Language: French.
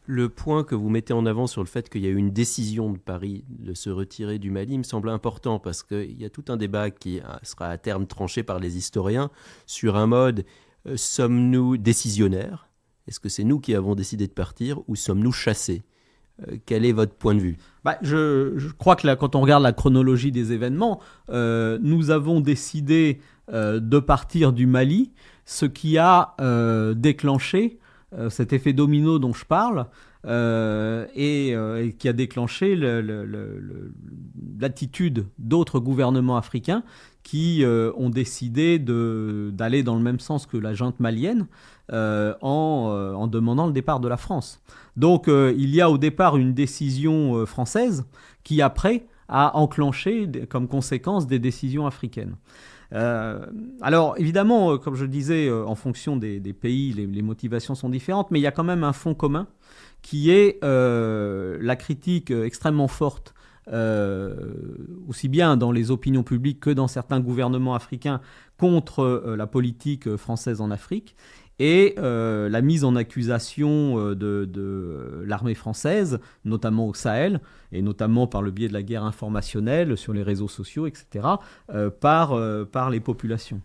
Le point que vous mettez en avant sur le fait qu'il y a eu une décision de Paris de se retirer du Mali me semble important parce qu'il y a tout un débat qui sera à terme tranché par les historiens sur un mode sommes-nous décisionnaires? Est-ce que c'est nous qui avons décidé de partir ou sommes-nous chassés? Quel est votre point de vue? Je crois que là, quand on regarde la chronologie des événements, nous avons décidé de partir du Mali, ce qui a déclenché cet effet domino dont je parle, et qui a déclenché l'attitude d'autres gouvernements africains qui ont décidé d'aller dans le même sens que la junte malienne en demandant le départ de la France. Donc il y a au départ une décision française qui après a enclenché comme conséquence des décisions africaines. Alors évidemment, comme je le disais, en fonction des pays, les motivations sont différentes, mais il y a quand même un fond commun qui est la critique extrêmement forte, aussi bien dans les opinions publiques que dans certains gouvernements africains, contre la politique française en Afrique, et la mise en accusation de l'armée française, notamment au Sahel, et notamment par le biais de la guerre informationnelle sur les réseaux sociaux, etc., par les populations.